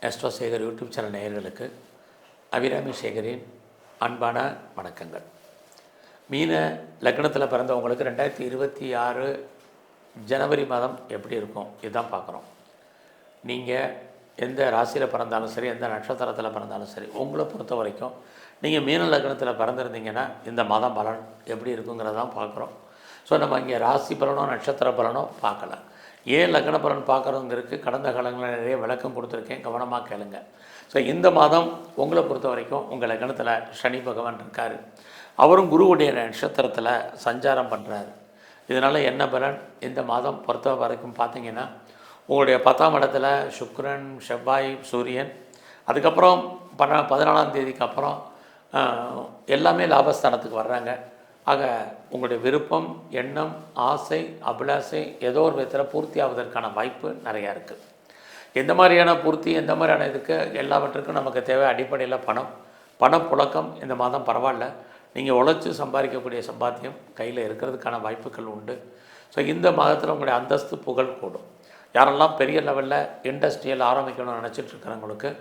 Astro Sekar YouTube channel நேயர்களுக்கு அபிராமி சேகரின் அன்பான வணக்கங்கள். மீன லக்னத்தில் பிறந்தவங்களுக்கு 2026 ஜனவரி மாதம் எப்படி இருக்கும் இதுதான் பார்க்குறோம். நீங்கள் எந்த ராசியில் பிறந்தாலும் சரி, எந்த நட்சத்திரத்தில் பிறந்தாலும் சரி, உங்களை பொறுத்த வரைக்கும் நீங்கள் மீன லக்னத்தில் பிறந்திருந்தீங்கன்னா இந்த மாதம் பலன் எப்படி இருக்குங்கிறதான் பார்க்குறோம். ஸோ நம்ம இங்கே ராசி பலனோ நட்சத்திர பலனோ பார்க்கல. ஏன் லக்ன பலன் பார்க்குறதுங்கிறதுக்கு கடந்த காலங்களில் நிறைய விளக்கம் கொடுத்துருக்கேன், கவனமாக கேளுங்க. ஸோ இந்த மாதம் உங்களை பொறுத்த வரைக்கும் உங்கள் லக்னத்தில் சனி பகவான் இருக்கார். அவரும் குருவுடைய நட்சத்திரத்தில் சஞ்சாரம் பண்ணுறாரு. இதனால் என்ன பலன் இந்த மாதம் பொறுத்த வரைக்கும் பார்த்தீங்கன்னா, உங்களுடைய 10ஆம் இடத்துல சுக்கிரன், செவ்வாய், சூரியன், அதுக்கப்புறம் 14ஆம் தேதிக்கு அப்புறம் எல்லாமே லாபஸ்தானத்துக்கு வர்றாங்க. ஆக உங்களுடைய விருப்பம், எண்ணம், ஆசை, அபிலாசை ஏதோ ஒரு விதத்தில் பூர்த்தி ஆவதற்கான வாய்ப்பு நிறையா இருக்குது. எந்த மாதிரியான பூர்த்தி, எந்த மாதிரியான இதுக்கு எல்லாவற்றுக்கும் நமக்கு தேவை அடிப்படையில் பணப்புழக்கம் இந்த மாதம் பரவாயில்ல. நீங்கள் உழைச்சி சம்பாதிக்கக்கூடிய சம்பாத்தியம் கையில் இருக்கிறதுக்கான வாய்ப்புகள் உண்டு. ஸோ இந்த மாதத்தில் உங்களுடைய அந்தஸ்து புகழ் கூடும். யாரெல்லாம் பெரிய லெவலில் இண்டஸ்ட்ரியல் ஆரம்பிக்கணும்னு நினச்சிட்டு இருக்கிறவங்களுக்கு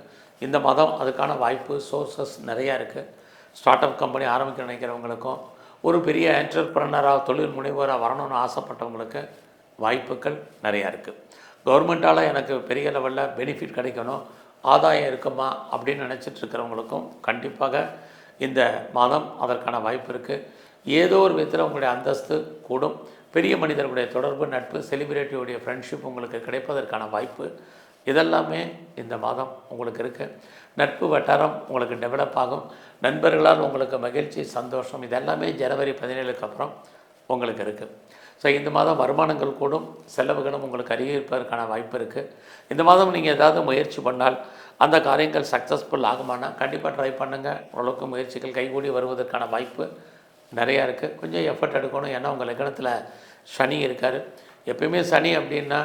இந்த மாதம் அதுக்கான வாய்ப்பு சோர்ஸஸ் நிறையா இருக்குது. ஸ்டார்ட் அப் கம்பெனி ஆரம்பிக்க நினைக்கிறவங்களுக்கும், ஒரு பெரிய என்டர்பிரனராக தொழில் முனைவோராக வரணும்னு ஆசைப்பட்டவங்களுக்கு வாய்ப்புகள் நிறையா இருக்குது. கவர்மெண்ட்டால் எனக்கு பெரிய லெவலில் பெனிஃபிட் கிடைக்கணும், ஆதாயம் இருக்குமா அப்படின்னு நினச்சிட்டு இருக்கிறவங்களுக்கும் கண்டிப்பாக இந்த மாதம் அதற்கான வாய்ப்பு இருக்குது. ஏதோ ஒரு விதத்தில் உங்களுடைய அந்தஸ்து கூடும். பெரிய மனிதர்களுடைய தொடர்பு, நட்பு, செலிபிரிட்டியுடைய ஃப்ரெண்ட்ஷிப் உங்களுக்கு கிடைப்பதற்கான வாய்ப்பு இதெல்லாமே இந்த மாதம் உங்களுக்கு இருக்குது. நட்பு வட்டாரம் உங்களுக்கு டெவலப் ஆகும். நண்பர்களால் உங்களுக்கு மகிழ்ச்சி, சந்தோஷம் இதெல்லாமே ஜனவரி 17க்கு அப்புறம் உங்களுக்கு இருக்குது. ஸோ இந்த மாதம் வருமானங்கள் கூடும், செலவுகளும் உங்களுக்கு அதிகரிப்பதற்கான வாய்ப்பு இருக்குது. இந்த மாதம் நீங்கள் ஏதாவது முயற்சி பண்ணால் அந்த காரியங்கள் சக்ஸஸ்ஃபுல் ஆகுமானா கண்டிப்பாக ட்ரை பண்ணுங்கள். ஓரளவுக்கு முயற்சிகள் கைகூடி வருவதற்கான வாய்ப்பு நிறையா இருக்குது. கொஞ்சம் எஃபர்ட் எடுக்கணும். ஏன்னா உங்கள் லக்னத்தில் சனி இருக்கார். எப்பயுமே சனி அப்படின்னா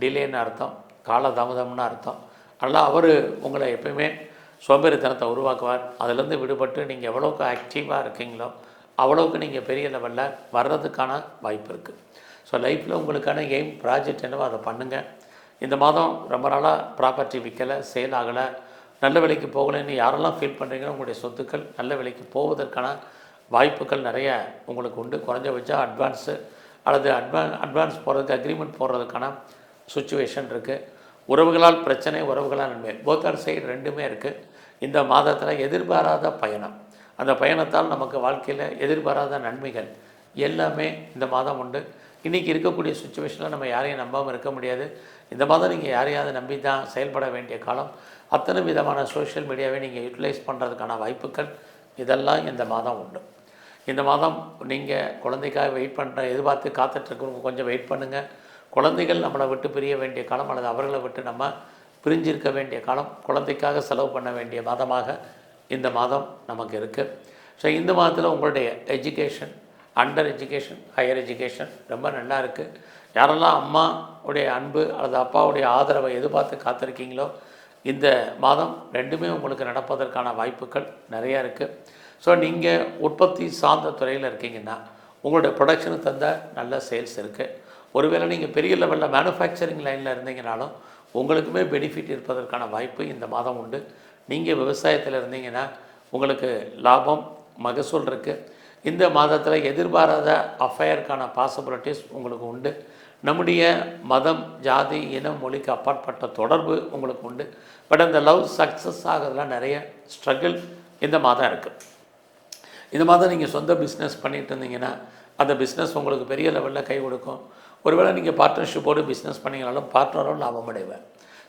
டிலேன்னு அர்த்தம், காலதாமதம்னு அர்த்தம். அதனால் அவர் உங்களை எப்பயுமே சோம்பேறித்தனத்தை உருவாக்குவார். அதிலேருந்து விடுபட்டு நீங்கள் எவ்வளோக்கு ஆக்டிவாக இருக்கீங்களோ அவ்வளோக்கு நீங்கள் பெரிய லெவலில் வர்றதுக்கான வாய்ப்பு இருக்குது. ஸோ லைஃப்பில் உங்களுக்கான எய்ம், ப்ராஜெக்ட் என்னவோ அதை பண்ணுங்கள். இந்த மாதம் ரொம்ப நாளாக ப்ராப்பர்ட்டி விற்கலை, சேல் ஆகலை, நல்ல விலைக்கு போகலைன்னு யாரெல்லாம் ஃபீல் பண்ணுறீங்களோ உங்களுடைய சொத்துக்கள் நல்ல விலைக்கு போவதற்கான வாய்ப்புகள் நிறைய உங்களுக்கு உண்டு. குறைஞ்சபட்சம் அட்வான்ஸு அல்லது அட்வான்ஸ் போகிறதுக்கு அக்ரிமெண்ட் போடுறதுக்கான சுச்சுவேஷன் இருக்குது. உறவுகளால் பிரச்சனை, உறவுகளால் நன்மை, போத் சைடு ரெண்டுமே இருக்குது. இந்த மாதத்தில் எதிர்பாராத பயணம், அந்த பயணத்தால் நமக்கு வாழ்க்கையில் எதிர்பாராத நன்மைகள் எல்லாமே இந்த மாதம் உண்டு. இன்றைக்கி இருக்கக்கூடிய சுச்சுவேஷனில் நம்ம யாரையும் நம்பாமல் இருக்க முடியாது. இந்த மாதம் நீங்கள் யாரையாவது நம்பி தான் செயல்பட வேண்டிய காலம். அத்தனை விதமான சோஷியல் மீடியாவை நீங்கள் யூட்டிலைஸ் பண்ணுறதுக்கான வாய்ப்புகள் இதெல்லாம் இந்த மாதம் உண்டு. இந்த மாதம் நீங்கள் குழந்தைக்காக எதிர்பார்த்து காத்துட்ருக்கவங்க கொஞ்சம் வெயிட் பண்ணுங்கள். குழந்தைகள் நம்மளை விட்டு பிரிய வேண்டிய காலம் அல்லது அவர்களை விட்டு நம்ம பிரிஞ்சிருக்க வேண்டிய காலம். குழந்தைக்காக செலவு பண்ண வேண்டிய மாதமாக இந்த மாதம் நமக்கு இருக்குது. ஸோ இந்த மாதத்தில் உங்களுடைய education, under education, higher education ரொம்ப நல்லா இருக்குது. யாரெல்லாம் அம்மாவுடைய அன்பு அல்லது அப்பாவுடைய ஆதரவை எதிர்பார்த்து காத்திருக்கீங்களோ இந்த மாதம் ரெண்டுமே உங்களுக்கு நடப்பதற்கான வாய்ப்புகள் நிறையா இருக்குது. ஸோ நீங்கள் உற்பத்தி சார்ந்த துறையில் இருக்கீங்கன்னா உங்களுடைய ப்ரொடக்ஷனுக்கு தந்த நல்ல சேல்ஸ் இருக்குது. ஒருவேளை நீங்கள் பெரிய லெவலில் மேனுஃபேக்சரிங் லைனில் இருந்தீங்கனாலும் உங்களுக்குமே பெனிஃபிட் இருப்பதற்கான வாய்ப்பு இந்த மாதம் உண்டு. நீங்கள் விவசாயத்தில் இருந்தீங்கன்னா உங்களுக்கு லாபம், மகசூல் இருக்குது. இந்த மாதத்தில் எதிர்பாராத அஃபயருக்கான பாசிபிலிட்டிஸ் உங்களுக்கு உண்டு. நம்முடைய மதம், ஜாதி, இனம், மொழிக்கு அப்பாற்பட்ட தொடர்பு உங்களுக்கு உண்டு. பட் அந்த லவ் சக்ஸஸ் ஆகிறதுலாம் நிறைய ஸ்ட்ரகிள் இந்த மாதம் இருக்குது. இந்த மாதம் நீங்கள் சொந்த பிஸ்னஸ் பண்ணிகிட்டு இருந்தீங்கன்னா அந்த பிஸ்னஸ் உங்களுக்கு பெரிய லெவலில் கை கொடுக்கும். ஒருவேளை நீங்கள் பார்ட்னர்ஷிப்போடு பிஸ்னஸ் பண்ணிங்கனாலும் பார்ட்னரும் லாபம் அடைவேன்.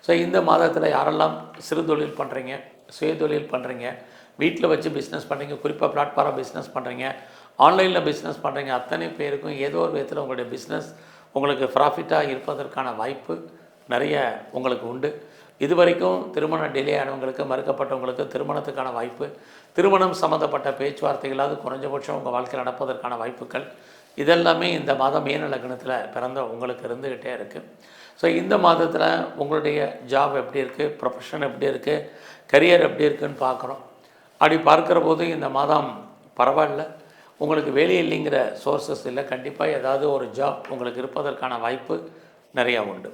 ஸோ இந்த மாதத்தில் யாரெல்லாம் சிறு தொழில் பண்ணுறீங்க, சுய தொழில் பண்ணுறீங்க, வீட்டில் வச்சு பிஸ்னஸ் பண்ணுறீங்க, குறிப்பாக பிளாட்ஃபார்மாக பிஸ்னஸ் பண்ணுறீங்க, ஆன்லைனில் பிஸ்னஸ் பண்ணுறீங்க, அத்தனை பேருக்கும் ஏதோ ஒரு விதத்தில் உங்களுடைய பிஸ்னஸ் உங்களுக்கு ப்ராஃபிட்டாக இருப்பதற்கான வாய்ப்பு நிறைய உங்களுக்கு உண்டு. இது வரைக்கும் திருமணம் டிலே ஆனவங்களுக்கு, மறுக்கப்பட்டவங்களுக்கு திருமணத்துக்கான வாய்ப்பு, திருமணம் சம்மந்தப்பட்ட பேச்சுவார்த்தைகளாவது குறைஞ்சபட்சம் உங்கள் வாழ்க்கையில் நடப்பதற்கான வாய்ப்புகள் இதெல்லாமே இந்த மாதம் மீன லக்னத்தில் பிறந்த உங்களுக்கு இருந்துக்கிட்டே இருக்குது. ஸோ இந்த மாதத்தில் உங்களுடைய ஜாப் எப்படி இருக்குது, ப்ரொஃபஷன் எப்படி இருக்குது, கரியர் எப்படி இருக்குதுன்னு பார்க்குறோம். அப்படி பார்க்குற போது இந்த மாதம் பரவாயில்ல, உங்களுக்கு வேலை இல்லைங்கிற சோர்ஸஸ் இல்லை. கண்டிப்பாக ஏதாவது ஒரு ஜாப் உங்களுக்கு இருப்பதற்கான வாய்ப்பு நிறையா உண்டு.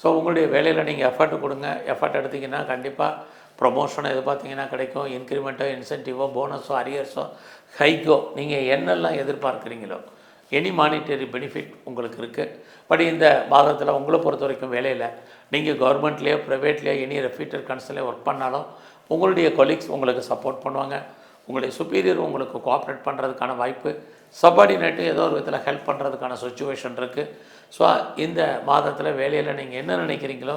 ஸோ உங்களுடைய வேலையில் நீங்கள் எஃபர்ட் கொடுங்க. எஃபர்ட் எடுத்திங்கன்னா கண்டிப்பாக ப்ரொமோஷன் எதிர்பார்த்திங்கன்னா கிடைக்கும். இன்க்ரிமெண்ட்டோ, இன்சென்டிவோ, போனஸோ, அரியர்ஸோ, ஹைக்கோ நீங்கள் என்னெல்லாம் எதிர்பார்க்குறீங்களோ எனி மானிட்டரி பெனிஃபிட் உங்களுக்கு இருக்குது. பட் இந்த மாதத்தில் உங்களை பொறுத்த வரைக்கும் வேலையில் நீங்கள் கவர்மெண்ட்லேயோ ப்ரைவேட்லேயோ எனி ரெப்யூட்டட் கன்சல்ட்லேயோ ஒர்க் பண்ணாலும் உங்களுடைய கொலீக்ஸ் உங்களுக்கு சப்போர்ட் பண்ணுவாங்க. உங்களுடைய சுப்பீரியர் உங்களுக்கு கோஆப்ரேட் பண்ணுறதுக்கான வாய்ப்பு, சப்பார்டினேட்டு ஏதோ ஒரு விதத்தில் ஹெல்ப் பண்ணுறதுக்கான சுச்சுவேஷன் இருக்குது. ஸோ இந்த மாதத்தில் வேலையில் நீங்கள் என்ன நினைக்கிறீங்களோ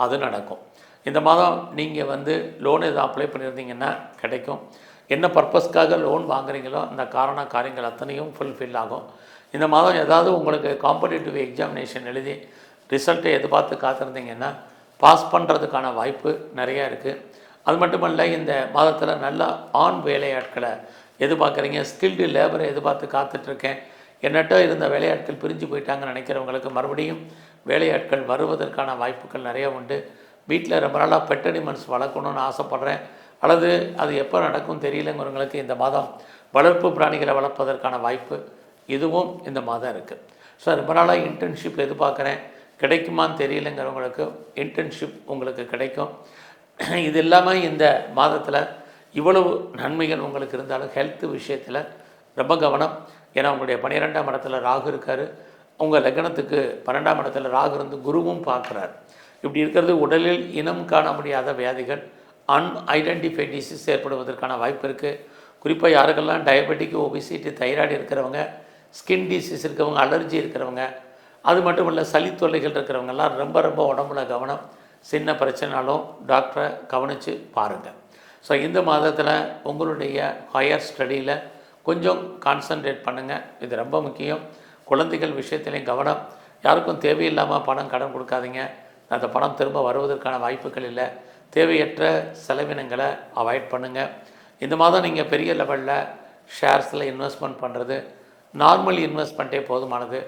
அது நடக்கும். இந்த மாதம் நீங்கள் லோன் எதுவும் அப்ளை பண்ணியிருந்தீங்கன்னா கிடைக்கும். என்ன பர்பஸ்க்காக லோன் வாங்குறீங்களோ அந்த காரியங்கள் அத்தனையும் ஃபுல்ஃபில் ஆகும். இந்த மாதம் ஏதாவது உங்களுக்கு காம்படிட்டிவ் எக்ஸாமினேஷன் எழுதி ரிசல்ட்டை எதிர்பார்த்து காத்திருந்தீங்கன்னா பாஸ் பண்ணுறதுக்கான வாய்ப்பு நிறையா இருக்குது. அது மட்டுமல்ல, இந்த மாதத்தில் நல்ல ஆண் வேலையாட்களை எதிர்பார்க்குறீங்க. ஸ்கில்டு லேபரை எதிர்பார்த்து காத்துட்ருக்கேன். என்னட்ட இருந்த வேலையாட்கள் பிரிஞ்சு போயிட்டாங்கன்னு நினைக்கிறவங்களுக்கு மறுபடியும் வேலையாட்கள் வருவதற்கான வாய்ப்புகள் நிறையா உண்டு. வீட்டில் ரொம்ப நாளாக பெட் அனிமல்ஸ் வளர்க்கணுன்னு ஆசைப்பட்றேன், அல்லது அது எப்போ நடக்கும் தெரியலங்கிறவங்களுக்கு இந்த மாதம் வளர்ப்பு பிராணிகளை வளர்ப்பதற்கான வாய்ப்பு இதுவும் இந்த மாதம் இருக்குது. ஸோ ரொம்ப நாளாக இன்டர்ன்ஷிப் எதிர்பார்க்குறேன், கிடைக்குமான்னு தெரியலங்கிறவங்களுக்கு இன்டர்ன்ஷிப் உங்களுக்கு கிடைக்கும். இது இல்லாமல் இந்த மாதத்தில் இவ்வளவு நன்மைகள் உங்களுக்கு இருந்தாலும் ஹெல்த் விஷயத்தில் ரொம்ப கவனம். ஏன்னா உங்களுடைய 12ஆம் இடத்துல ராகு இருக்கார். உங்கள் லக்னத்துக்கு 12ஆம் இடத்துல ராகு இருந்து குருவும் பார்க்குறார். இப்படி இருக்கிறது உடலில் இனம் காண முடியாத வியாதிகள், அன்ஐடென்டிஃபைட் டிசீஸ் ஏற்படுவதற்கான வாய்ப்பு இருக்குது. குறிப்பாக யாருக்கெல்லாம் டயபெட்டிக், ஒபிசிட்டி, தைராய்டு இருக்கிறவங்க, ஸ்கின் டிசீஸ் இருக்கிறவங்க, அலர்ஜி இருக்கிறவங்க, அது மட்டும் இல்லை சளி தொல்லைகள் இருக்கிறவங்கெல்லாம் ரொம்ப ரொம்ப உடம்புல கவனம். சின்ன பிரச்சனைனாலும் டாக்டரை கவனித்து பாருங்கள். ஸோ இந்த மாதத்தில் உங்களுடைய ஹையர் ஸ்டடியில் கொஞ்சம் கான்சன்ட்ரேட் பண்ணுங்கள். இது ரொம்ப முக்கியம். குழந்தைகள் விஷயத்துலேயும் கவனம். யாருக்கும் தேவையில்லாமல் பணம் கடன் கொடுக்காதீங்க. அந்த பணம் திரும்ப வருவதற்கான வாய்ப்புகள் இல்லை. தேவையற்ற செலவினங்களை அவாய்ட் பண்ணுங்கள். இந்த மாதம் நீங்கள் பெரிய லெவலில் ஷேர்ஸில் இன்வெஸ்ட்மெண்ட் பண்ணுறது, நார்மல் இன்வெஸ்ட்மெண்ட்டே போதுமானது.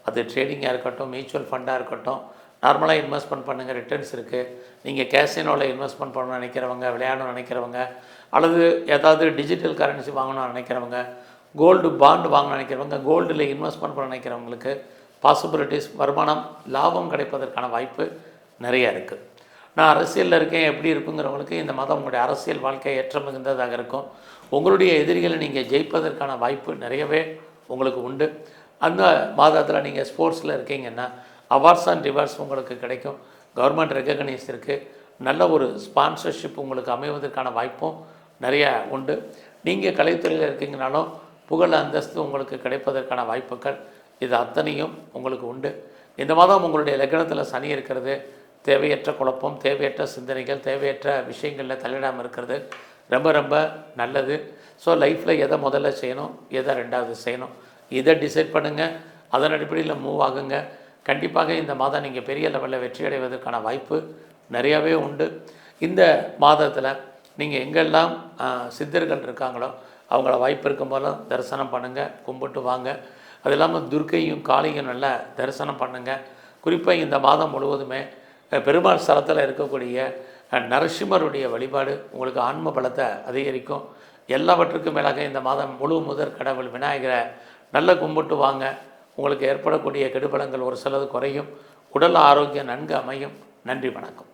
அது ட்ரேடிங்காக இருக்கட்டும், மியூச்சுவல் ஃபண்டாக இருக்கட்டும், நார்மலாக இன்வெஸ்ட்மெண்ட் பண்ணுங்கள், ரிட்டர்ன்ஸ் இருக்குது. நீங்கள் கேசினோவில் இன்வெஸ்ட்மெண்ட் பண்ணணும்னு நினைக்கிறவங்க, விளையாடணும்னு நினைக்கிறவங்க, அல்லது ஏதாவது டிஜிட்டல் கரன்சி வாங்கணும்னு நினைக்கிறவங்க, கோல்டு பாண்டு வாங்கணும்னு நினைக்கிறவங்க, கோல்டில் இன்வெஸ்ட்மெண்ட் பண்ண நினைக்கிறவங்களுக்கு பாசிபிலிட்டிஸ், வருமானம், லாபம் கிடைப்பதற்கான வாய்ப்பு நிறையா இருக்குது. நான் அரசியலில் இருக்கேன், எப்படி இருக்குங்கிறவங்களுக்கு இந்த மாதம் உங்களுடைய அரசியல் வாழ்க்கை ஏற்றம் மிகுந்ததாக இருக்கும். உங்களுடைய எதிரிகளை நீங்கள் ஜெயிப்பதற்கான வாய்ப்பு நிறையவே உங்களுக்கு உண்டு. அந்த மாதத்தில் நீங்கள் ஸ்போர்ட்ஸில் இருக்கீங்கன்னா அவார்ட்ஸ் அண்ட் ரிவார்ட்ஸ் உங்களுக்கு கிடைக்கும். கவர்மெண்ட் ரெகக்னைஸ் இருக்குது. நல்ல ஒரு ஸ்பான்சர்ஷிப் உங்களுக்கு அமைவதற்கான வாய்ப்பும் நிறையா உண்டு. நீங்கள் கலைத்துறையில் இருக்கீங்கனாலும் புகழ், அந்தஸ்து உங்களுக்கு கிடைப்பதற்கான வாய்ப்புகள் இது அத்தனையும் உங்களுக்கு உண்டு. இந்த மாதம் உங்களுடைய லக்னத்தில் சனி இருக்கிறது. தேவையற்ற குழப்பம், தேவையற்ற சிந்தனைகள், தேவையற்ற விஷயங்களில் தலையிடாமல் இருக்கிறது ரொம்ப ரொம்ப நல்லது. ஸோ லைஃப்பில் எதை முதல்ல செய்யணும், எதை ரெண்டாவது செய்யணும், இதை டிசைட் பண்ணுங்கள். அதன் அடிப்படையில் மூவ் ஆகுங்க. கண்டிப்பாக இந்த மாதம் நீங்கள் பெரிய லெவலில் வெற்றி அடைவதற்கான வாய்ப்பு நிறையாவே உண்டு. இந்த மாதத்தில் நீங்கள் எங்கெல்லாம் சித்தர்கள் இருக்காங்களோ அவங்கள வாய்ப்பு இருக்கும் போல தரிசனம் பண்ணுங்கள், கும்பிட்டு வாங்க. அது இல்லாமல் துர்க்கையும் காளியும் நல்லா தரிசனம் பண்ணுங்கள். குறிப்பாக இந்த மாதம் முழுவதுமே பெருமாள் ஸ்தலத்தில் இருக்கக்கூடிய நரசிம்மருடைய வழிபாடு உங்களுக்கு ஆன்ம பலத்தை அதிகரிக்கும். எல்லாவற்றுக்கும் மேலாக இந்த மாதம் முழு முதற் கடவுள் விநாயகரை நல்லா கும்பிட்டு வாங்க. உங்களுக்கு ஏற்படக்கூடிய கெடுபலங்கள் ஒரு சிலது குறையும். உடல் ஆரோக்கியம் நன்கு அமையும். நன்றி, வணக்கம்.